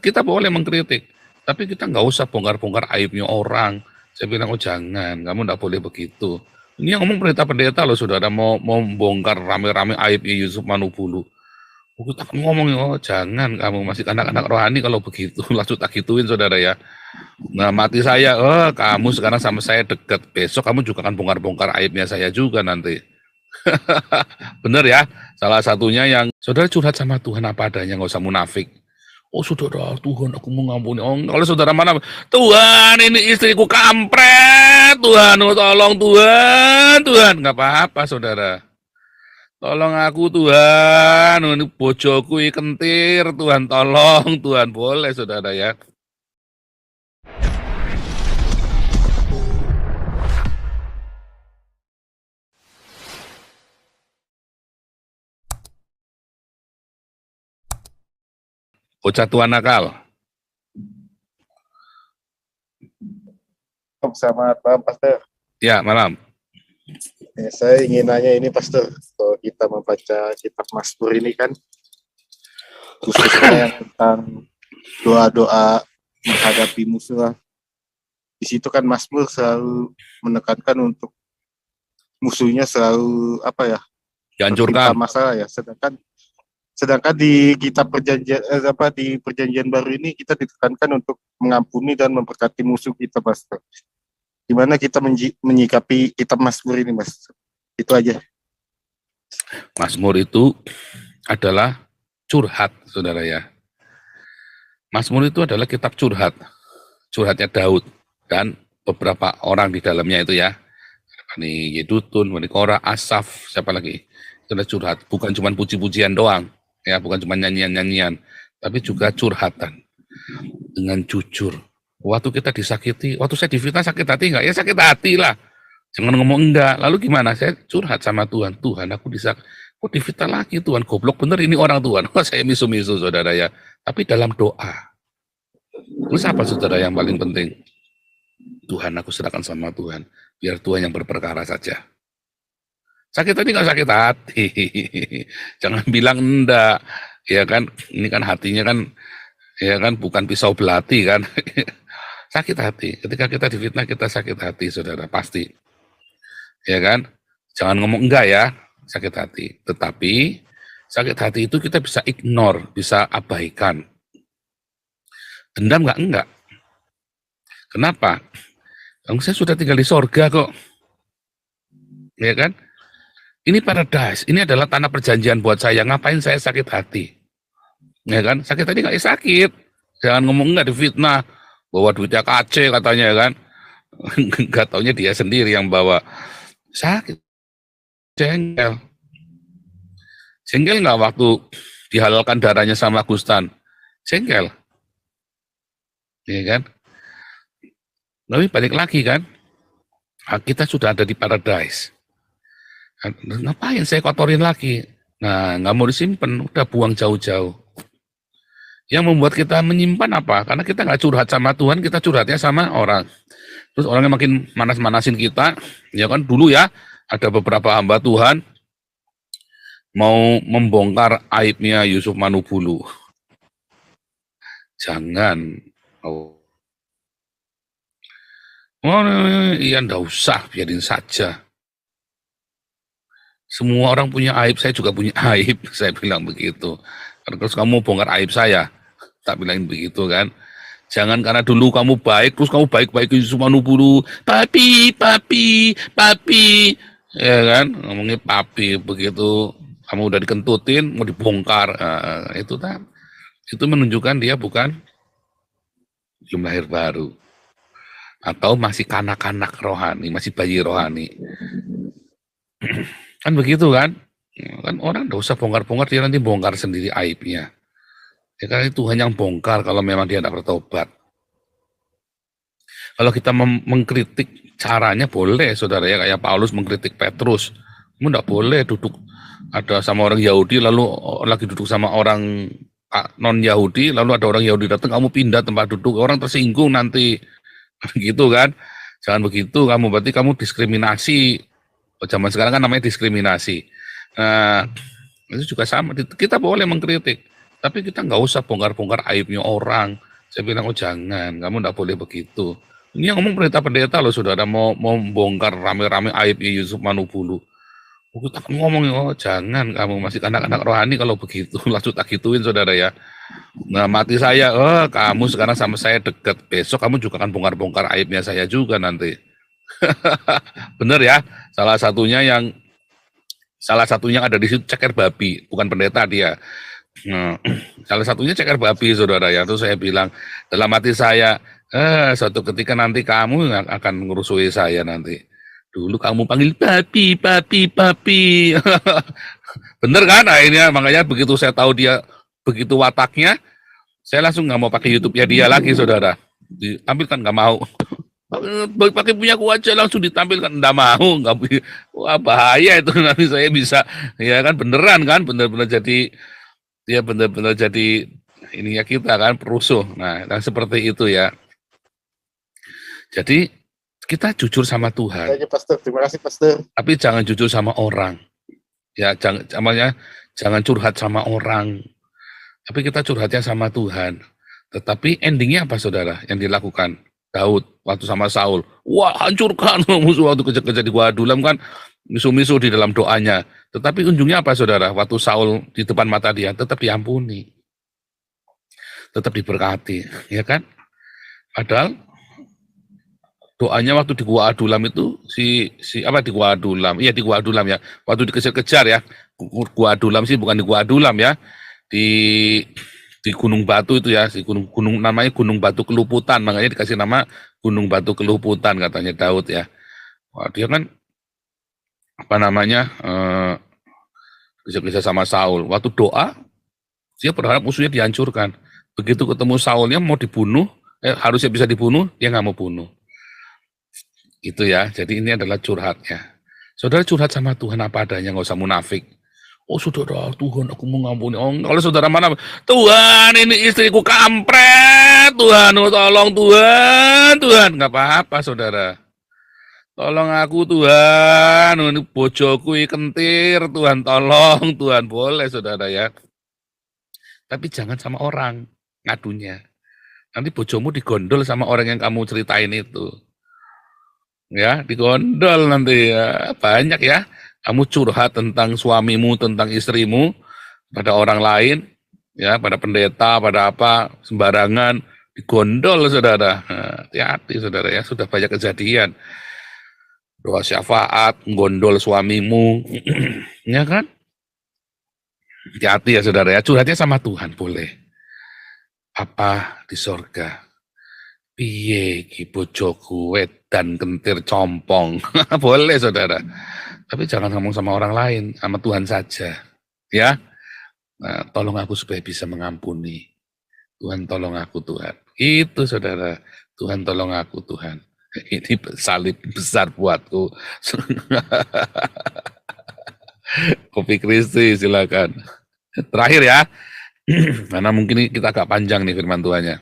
kita boleh mengkritik, tapi kita nggak usah bongkar-bongkar aibnya orang. Saya bilang, oh jangan, kamu nggak boleh begitu. Ini yang ngomong pendeta-pendeta loh, saudara, mau bongkar rame-rame aibnya Yusuf Manubulu. Oh, kita ngomong, oh jangan, kamu masih anak-anak rohani kalau begitu, langsung tak gituin saudara ya. Nah mati saya, oh kamu sekarang sama saya deket, besok kamu juga akan bongkar-bongkar aibnya saya juga nanti. Bener ya, salah satunya yang saudara curhat sama Tuhan apa adanya, nggak usah munafik. Oh saudara, Tuhan aku mau ngampuni. Oh, kalau saudara mana, Tuhan ini istriku kampret, Tuhan, oh, tolong Tuhan, Tuhan, nggak apa-apa saudara. Tolong aku Tuhan, ini bojoku kentir, Tuhan tolong, Tuhan boleh saudara ya. Bocah tua nakal. Selamat malam, Pastor. Ya, malam. Ya, saya ingin nanya ini, Pastor. Kalau kita membaca kitab Mazmur ini kan, khususnya yang tentang doa-doa menghadapi musuh. Di situ kan Mazmur selalu menekankan untuk musuhnya selalu dihancurkan. Masalah ya. Sedangkan di kitab di perjanjian baru ini kita ditekankan untuk mengampuni dan memberkati musuh kita, Pastor. Gimana kita menyikapi kitab Mazmur ini, Mas? Itu aja. Mazmur itu adalah curhat, saudara ya. Mazmur itu adalah kitab curhatnya Daud dan beberapa orang di dalamnya itu ya. Ini Yedutun, Korah, Asaf, siapa lagi? Itu adalah curhat, bukan cuma puji-pujian doang, ya, bukan cuma nyanyian-nyanyian, tapi juga curhatan dengan jujur. Waktu kita disakiti, waktu saya difitnah sakit hati enggak? Ya sakit hati lah. Jangan ngomong enggak. Lalu gimana? Saya curhat sama Tuhan. Tuhan, aku kok difitnah lagi Tuhan. Goblok bener ini orang Tuhan. Oh, saya misu-misu saudara ya. Tapi dalam doa. Terus apa saudara yang paling penting? Tuhan, aku serahkan sama Tuhan. Biar Tuhan yang berperkara saja. Sakit hati enggak sakit hati. Jangan bilang enggak. Ya kan, ini kan hatinya kan, ya kan bukan pisau belati kan. Sakit hati. Ketika kita difitnah, kita sakit hati, saudara, pasti. Ya kan? Jangan ngomong enggak ya, sakit hati. Tetapi, sakit hati itu kita bisa ignore, bisa abaikan. Dendam enggak? Enggak. Kenapa? Saya sudah tinggal di sorga kok. Ya kan? Ini paradise, ini adalah tanah perjanjian buat saya. Ngapain saya sakit hati? Ya kan? Sakit hati enggak? Ya sakit. Jangan ngomong enggak difitnah. Bawa duitnya KC katanya kan. Enggak taunya dia sendiri yang bawa. Sakit. Jengkel. Jengkel enggak waktu dihalalkan darahnya sama Gustan? Jengkel. Ya kan? Tapi balik lagi kan. Kita sudah ada di paradise. Ngapain saya kotorin lagi? Nah, nggak mau disimpan, udah buang jauh-jauh. Yang membuat kita menyimpan apa? Karena kita nggak curhat sama Tuhan, kita curhatnya sama orang. Terus orangnya makin manas-manasin kita, ya kan dulu ya, ada beberapa hamba Tuhan mau membongkar aibnya Yusuf Manubulu. Jangan. Oh, iya nggak usah, biarin saja. Semua orang punya aib, saya juga punya aib, saya bilang begitu. Terus kamu bongkar aib saya, tak bilang begitu kan. Jangan karena dulu kamu baik, terus kamu baik-baik Yusuf Manubulu, papi, ya kan, ngomongnya papi, begitu kamu udah dikentutin, mau dibongkar, itu kan, itu menunjukkan dia belum lahir baru, atau masih kanak-kanak rohani, masih bayi rohani, kan begitu kan, kan orang nggak usah bongkar-bongkar, dia nanti bongkar sendiri aibnya. Ya kan Tuhan yang bongkar kalau memang dia tidak bertobat. Kalau kita mengkritik caranya boleh, saudara ya, kayak Paulus mengkritik Petrus. Kamu tidak boleh duduk ada sama orang Yahudi, lalu lagi duduk sama orang non Yahudi, lalu ada orang Yahudi datang, kamu pindah tempat duduk, orang tersinggung nanti, gitu kan? Jangan begitu, kamu berarti kamu diskriminasi. Zaman sekarang kan namanya diskriminasi. Nah, itu juga sama. Kita boleh mengkritik. Tapi kita nggak usah bongkar-bongkar aibnya orang. Saya bilang, oh jangan, kamu nggak boleh begitu. Ini yang ngomong pendeta-pendeta loh, saudara, mau bongkar rame-rame aibnya Yusuf Manubulu. Kita ngomong, oh jangan, kamu masih anak-anak rohani kalau begitu. Langsung tak gituin, saudara ya. Nah, mati saya, oh kamu sekarang sama saya dekat, besok kamu juga akan bongkar-bongkar aibnya saya juga nanti. Bener ya, salah satunya ada di situ ceker babi, bukan pendeta dia. Nah, salah satunya ceker babi, saudara ya. Terus saya bilang dalam hati saya, suatu ketika nanti kamu akan ngerusui saya nanti. Dulu kamu panggil babi, babi, babi. Bener kan? Akhirnya makanya begitu saya tahu dia begitu wataknya, saya langsung nggak mau pakai YouTube-nya dia lagi, saudara. Ditampilkan nggak mau. Pakai punya aku aja langsung ditampilkan, nggak mau, nggak. Wah bahaya itu, nanti saya bisa, ya kan beneran kan, bener-bener jadi, dia bener-bener jadi ini ya kita kan perusuh. Nah seperti itu ya. Jadi kita jujur sama Tuhan. Aja, Pastor. Terima kasih, Pastor. Tapi jangan jujur sama orang. Ya, jangan curhat sama orang. Tapi kita curhatnya sama Tuhan. Tetapi endingnya apa, saudara, yang dilakukan Daud waktu sama Saul? Wah, hancurkan musuh waktu kejar-kejar di Gua Adulam kan, misu-misu di dalam doanya. Tetapi ujungnya apa, saudara? Waktu Saul di depan mata dia, tetap diampuni. Tetap diberkati, ya kan? Padahal doanya waktu di Gua Adulam itu di Gua Adulam, iya di Gua Adulam ya, waktu dikejar-kejar ya, Gua Adulam sih bukan di Gua Adulam ya, di Gunung Batu itu ya, gunung namanya Gunung Batu Keluputan, makanya dikasih nama Gunung Batu Keluputan katanya Daud ya. Wah, dia kan apa namanya kejar-kejar sama Saul, waktu doa dia berharap musuhnya dihancurkan. Begitu ketemu Saulnya mau dibunuh, harusnya bisa dibunuh, dia nggak mau bunuh. Itu ya, jadi ini adalah curhatnya. Saudara curhat sama Tuhan apa adanya, nggak usah munafik. Oh saudara, Tuhan aku mau ngampuni. Oh, kalau saudara mana, Tuhan ini istriku kampret, Tuhan oh, tolong Tuhan, nggak apa-apa saudara. Tolong aku Tuhan, ini bojoku kentir, Tuhan tolong, Tuhan boleh saudara ya. Tapi jangan sama orang ngadunya. Nanti bojomu digondol sama orang yang kamu ceritain itu. Ya, digondol nanti ya. Banyak ya, kamu curhat tentang suamimu, tentang istrimu pada orang lain, ya, pada pendeta, pada apa, sembarangan, digondol saudara. Hati-hati saudara ya, sudah banyak kejadian. Doa syafaat, menggondol suamimu, ya kan? Hati-hati ya saudara ya, curhatnya sama Tuhan boleh. Apa di sorga? Piye ki bojoku wedan kentir compong. Boleh saudara. Tapi jangan ngomong sama orang lain, sama Tuhan saja. Ya. Nah, tolong aku supaya bisa mengampuni. Tuhan tolong aku Tuhan. Itu saudara. Tuhan tolong aku Tuhan. Ini salib besar buatku. Kopi Kristi silakan. Terakhir ya. Karena mungkin kita agak panjang nih firman Tuhannya.